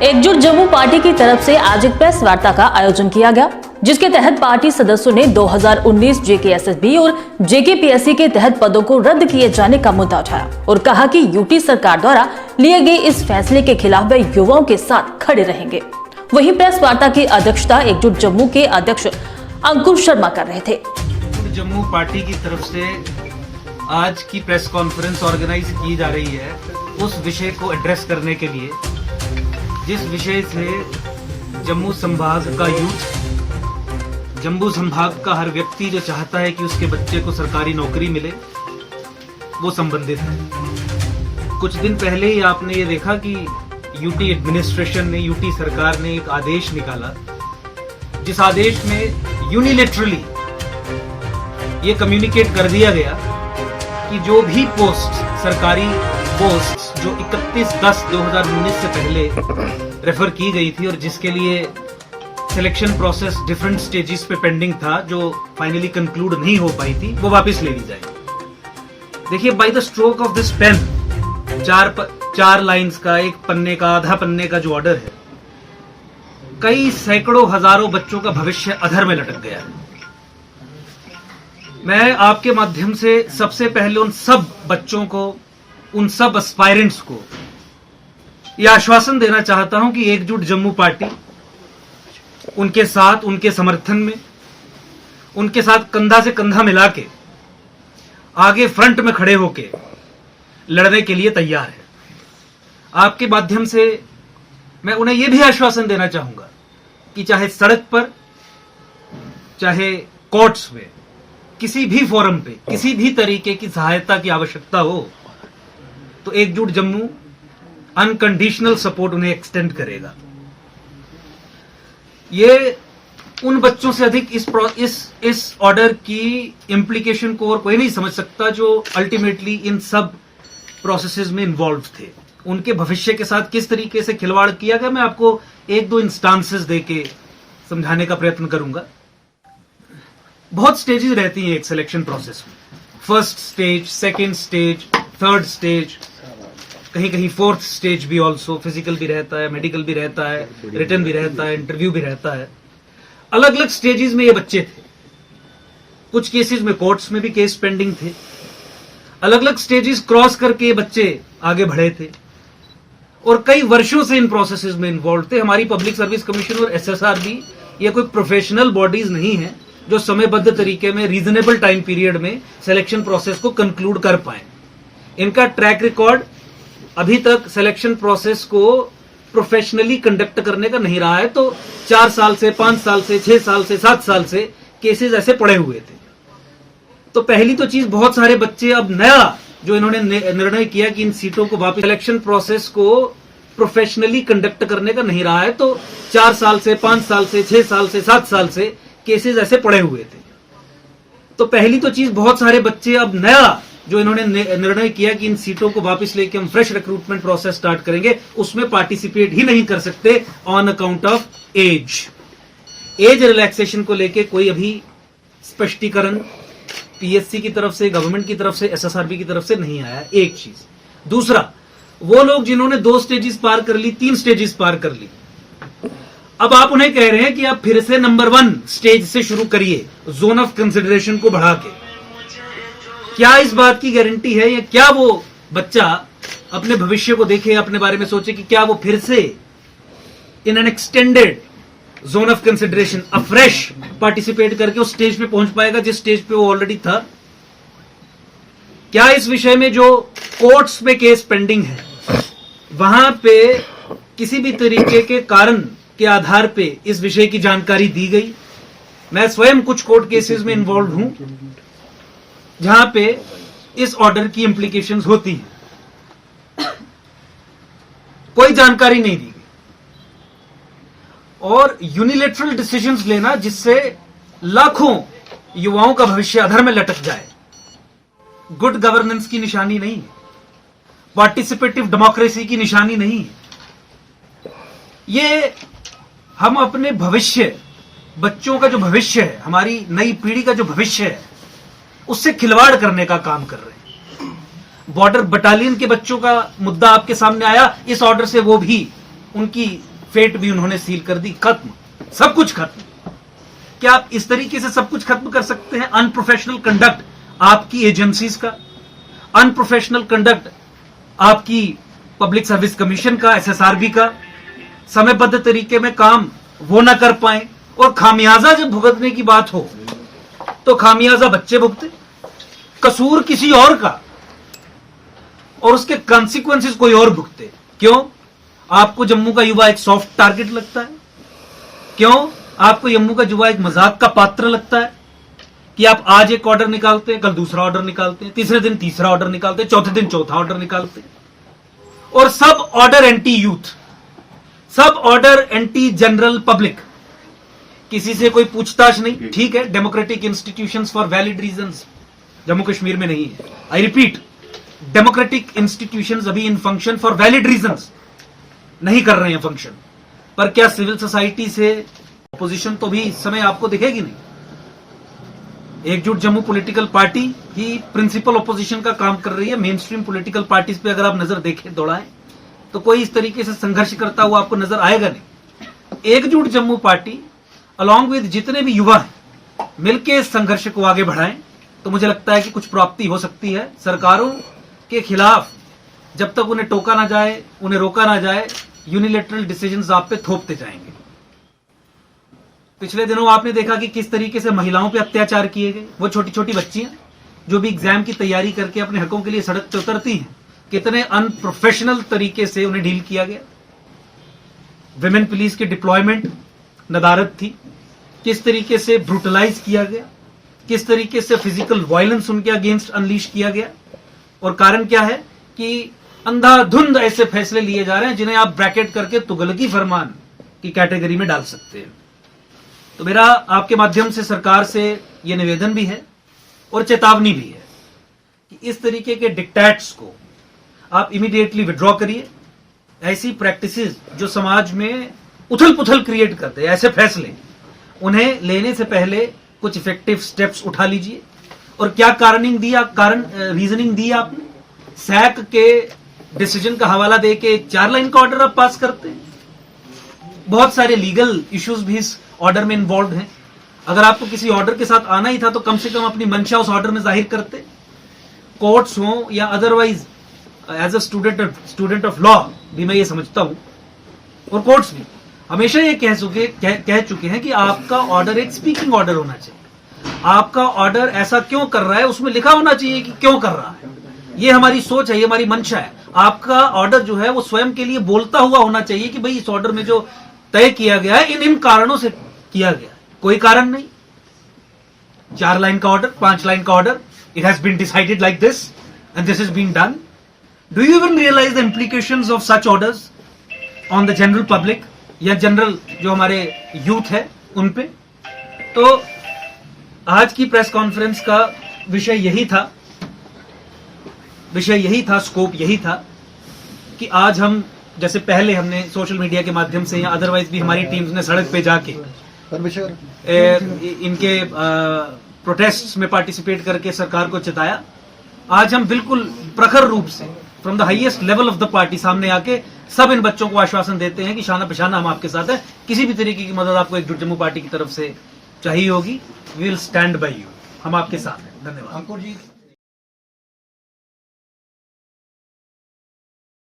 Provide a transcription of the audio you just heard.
एकजुट जम्मू पार्टी की तरफ से आज एक प्रेस वार्ता का आयोजन किया गया, जिसके तहत पार्टी सदस्यों ने 2019 जेकेएसएसबी और जेकेपीएससी के तहत पदों को रद्द किए जाने का मुद्दा उठाया और कहा कि यूटी सरकार द्वारा लिए गए इस फैसले के खिलाफ वे युवाओं के साथ खड़े रहेंगे। वहीं प्रेस वार्ता की अध्यक्षता एकजुट जम्मू के अध्यक्ष अंकुर शर्मा कर रहे थे। जम्मू पार्टी की तरफ से आज की प्रेस कॉन्फ्रेंस ऑर्गेनाइज की जा रही है उस विषय को एड्रेस करने के लिए, जिस विषय से जम्मू संभाग का यूथ, जम्मू संभाग का हर व्यक्ति जो चाहता है कि उसके बच्चे को सरकारी नौकरी मिले, वो संबंधित है। कुछ दिन पहले ही आपने ये देखा कि यूटी एडमिनिस्ट्रेशन ने, यूटी सरकार ने एक आदेश निकाला, जिस आदेश में यूनिलेटरली ये कम्युनिकेट कर दिया गया कि जो भी पोस्ट, सरकारी पोस्ट जो 31/10/2019 से पहले रेफर की गई थी और जिसके लिए सिलेक्शन प्रोसेस डिफरेंट स्टेजेस पे पेंडिंग था, जो फाइनली कंक्लूड नहीं हो पाई थी, वो वापस ले ली जाएगी। देखिए, by the stroke of this pen, चार लाइंस का, एक पन्ने का, आधा पन्ने का जो ऑर्डर है, कई सैकड़ों हजारों बच्चों का भविष्य अधर में लटक गया है। मैं आपके माध्यम से सबसे पहले उन सब बच्चों को, उन सब एस्पायरेंट्स को यह आश्वासन देना चाहता हूं कि एकजुट जम्मू पार्टी उनके साथ, उनके समर्थन में, उनके साथ कंधा से कंधा मिला के आगे फ्रंट में खड़े होके लड़ने के लिए तैयार है। आपके माध्यम से मैं उन्हें यह भी आश्वासन देना चाहूंगा कि चाहे सड़क पर, चाहे कोर्ट्स में, किसी भी फोरम पे, किसी भी तरीके की सहायता की आवश्यकता हो तो एकजुट जम्मू अनकंडीशनल सपोर्ट उन्हें एक्सटेंड करेगा। ये उन बच्चों से अधिक इस ऑर्डर की इंप्लीकेशन को और कोई नहीं समझ सकता जो अल्टीमेटली इन सब प्रोसेसेस में इन्वॉल्व थे। उनके भविष्य के साथ किस तरीके से खिलवाड़ किया गया, मैं आपको एक दो इंस्टांसेस देके समझाने का प्रयत्न करूंगा। बहुत स्टेजेस रहती हैं एक सिलेक्शन प्रोसेस में, first stage, second stage, third stage, कहीं कहीं फोर्थ स्टेज भी ऑल्सो, फिजिकल भी रहता है, मेडिकल भी रहता है, रिटन भी रहता है, इंटरव्यू भी रहता है। अलग अलग स्टेजेस में ये बच्चे थे। कुछ केसेस में कोर्ट्स में भी केस पेंडिंग थे। अलग अलग स्टेजेस क्रॉस करके ये बच्चे आगे बढ़े थे और कई वर्षों से इन प्रोसेसेस में इन्वॉल्व थे। हमारी पब्लिक सर्विस कमीशन और एसएसआरबी ये कोई प्रोफेशनल बॉडीज नहीं है जो समयबद्ध तरीके में, रीजनेबल टाइम पीरियड में सिलेक्शन प्रोसेस को कंक्लूड कर पाए। इनका ट्रैक रिकॉर्ड अभी तक सिलेक्शन प्रोसेस को प्रोफेशनली कंडक्ट करने का नहीं रहा है, तो 4 साल से, 5 साल से, 6 साल से, 7 साल से केसेस ऐसे पड़े हुए थे। तो पहली तो चीज, बहुत सारे बच्चे अब नया जो इन्होंने निर्णय किया कि इन सीटों को वापस, सिलेक्शन प्रोसेस को प्रोफेशनली कंडक्ट करने का नहीं रहा है, तो 4 साल से, 5 साल से, 6 साल से, 7 साल से केसेस ऐसे पड़े हुए थे। तो पहली तो चीज, बहुत सारे बच्चे अब नया जो इन्होंने निर्णय किया कि इन सीटों को वापस लेके हम फ्रेश रिक्रूटमेंट प्रोसेस स्टार्ट करेंगे, उसमें पार्टिसिपेट ही नहीं कर सकते on account of age. Age relaxation को लेके कोई अभी स्पष्टीकरण पीएससी की तरफ से, गवर्नमेंट की तरफ से, एसएसआरबी की तरफ से नहीं आया। एक चीज। दूसरा, वो लोग जिन्होंने 2 स्टेजेस पार कर ली, 3 स्टेजेस पार कर ली, अब आप उन्हें कह रहे हैं कि आप फिर से नंबर 1 स्टेज से शुरू करिए, जोन ऑफ कंसिडरेशन को बढ़ा के। क्या इस बात की गारंटी है, या क्या वो बच्चा अपने भविष्य को देखे, अपने बारे में सोचे कि क्या वो फिर से in an extended zone of consideration afresh participate करके उस स्टेज पे पहुंच पाएगा जिस स्टेज पे वो ऑलरेडी था? क्या इस विषय में जो कोर्ट्स में केस पेंडिंग है, वहां पे किसी भी तरीके के कारण के आधार पे इस विषय की जानकारी दी गई? मैं स्वयं कुछ कोर्ट केसेस में इन्वॉल्व हूं जहां पे इस ऑर्डर की इंप्लीकेशंस होती हैं, कोई जानकारी नहीं दी गई, और यूनिलेटरल डिसीजंस लेना जिससे लाखों युवाओं का भविष्य अधर में लटक जाए, गुड गवर्नेंस की निशानी नहीं है, पार्टिसिपेटिव डेमोक्रेसी की निशानी नहीं है। ये हम अपने भविष्य, बच्चों का जो भविष्य है, हमारी नई पीढ़ी का जो भविष्य है, उससे खिलवाड़ करने का काम कर रहे हैं। बॉर्डर बटालियन के बच्चों का मुद्दा आपके सामने आया, इस ऑर्डर से वो भी उनकी फेट भी उन्होंने सील कर दी, खत्म, सब कुछ खत्म। क्या आप इस तरीके से सब कुछ खत्म कर सकते हैं? अनप्रोफेशनल कंडक्ट आपकी एजेंसीज का, अनप्रोफेशनल कंडक्ट आपकी पब्लिक सर्विस कमीशन का, एसएसआरबी का, समयबद्ध तरीके में काम वो ना कर पाए, और खामियाजा जब भुगतने की बात हो तो खामियाजा बच्चे भुगते, कसूर किसी और का, और उसके कॉन्सिक्वेंसेस कोई और भुगते। क्यों? आपको जम्मू का युवा एक सॉफ्ट टारगेट लगता है? क्यों आपको जम्मू का युवा एक मजाक का पात्र लगता है कि आप आज एक ऑर्डर निकालते हैं, कल दूसरा ऑर्डर निकालते हैं, तीसरे दिन तीसरा ऑर्डर निकालते हैं, चौथे दिन चौथा ऑर्डर निकालते हैं, और सब ऑर्डर एंटी यूथ, सब ऑर्डर एंटी जनरल पब्लिक, किसी से कोई पूछताछ नहीं। ठीक है, democratic institutions for valid reasons Jammu Kashmir में नहीं है। आई रिपीट, डेमोक्रेटिक इंस्टीट्यूशंस अभी इन फंक्शन फॉर वैलिड रीजंस नहीं कर रहे हैं फंक्शन, पर क्या सिविल सोसाइटी से अपोजिशन तो भी इस समय आपको दिखेगी नहीं। एकजुट जम्मू पॉलिटिकल पार्टी ही प्रिंसिपल अपोजिशन का काम कर रही है। मेन स्ट्रीम पॉलिटिकल पार्टीज पे अगर आप नजर देखें, दौड़ाएं, तो कोई इस तरीके से संघर्ष करता हुआ आपको नजर आएगा नहीं। एकजुट जम्मू पार्टी अलॉन्ग विद जितने भी युवा हैं मिलकर इस संघर्ष को आगे बढ़ाएं, तो मुझे लगता है कि कुछ प्राप्ति हो सकती है। सरकारों के खिलाफ जब तक उन्हें टोका ना जाए, उन्हें रोका ना जाए, यूनिलेटरल डिसीजंस आप पे थोपते जाएंगे। पिछले दिनों आपने देखा कि किस तरीके से महिलाओं पे अत्याचार किए गए। वो छोटी छोटी बच्चियां जो भी एग्जाम की तैयारी करके अपने हकों के लिए सड़क पे उतरती हैं, कितने अनप्रोफेशनल तरीके से उन्हें डील किया गया। विमेन पुलिस की डिप्लॉयमेंट नदारद थी, किस तरीके से ब्रूटलाइज किया गया, किस तरीके से फिजिकल वायलेंस उनके अगेंस्ट अनलीश किया गया। और कारण क्या है कि अंधाधुंध ऐसे फैसले लिए जा रहे हैं जिन्हें आप ब्रैकेट करके तुगलकी फरमान की कैटेगरी में डाल सकते हैं। तो मेरा आपके माध्यम से सरकार से यह निवेदन भी है और चेतावनी भी है कि इस तरीके के डिक्टेट्स को आप इमीडिएटली विड्रॉ करिए। ऐसी प्रैक्टिसेस जो समाज में उथल पुथल क्रिएट करते हैं, ऐसे फैसले, उन्हें लेने से पहले कुछ इफेक्टिव स्टेप्स उठा लीजिए। और क्या रीजनिंग दी आपने? सैक के डिसीजन का हवाला देके 4 लाइन का ऑर्डर आप पास करते हैं। बहुत सारे लीगल इश्यूज भी इस ऑर्डर में इन्वॉल्व हैं। अगर आपको किसी ऑर्डर के साथ आना ही था तो कम से कम अपनी मंशा उस ऑर्डर में जाहिर करते। कोर्ट्स हो या otherwise as a student of law भी मैं ये समझता हूं, और कोर्ट्स भी हमेशा ये कह चुके हैं कि आपका ऑर्डर एक स्पीकिंग ऑर्डर होना चाहिए। आपका ऑर्डर ऐसा क्यों कर रहा है उसमें लिखा होना चाहिए कि क्यों कर रहा है। ये हमारी सोच है, ये हमारी मंशा है। आपका ऑर्डर जो है वो स्वयं के लिए बोलता हुआ होना चाहिए कि भाई इस ऑर्डर में जो तय किया गया है इन कारणों से किया गया, कोई कारण नहीं। 4 लाइन का ऑर्डर, 5 लाइन का order, it has been decided like this and this is been done. Do you even realize the implications of such orders on the general public या जनरल जो हमारे यूथ है उन पे? तो आज की प्रेस कॉन्फ्रेंस का विषय यही था, स्कोप यही था कि आज हम, जैसे पहले हमने सोशल मीडिया के माध्यम से या अदरवाइज भी हमारी टीम्स ने सड़क पे जाके इनके प्रोटेस्ट्स में पार्टिसिपेट करके सरकार को चिताया, आज हम बिल्कुल प्रखर रूप से from the highest level of the party सामने आके सब इन बच्चों को आश्वासन देते हैं कि शाना पशाना हम आपके साथ हैं। किसी भी तरीके की मदद आपको एकजुट जम्मू पार्टी की तरफ से चाहिए होगी, we will stand by you, हम आपके साथ हैं। धन्यवाद।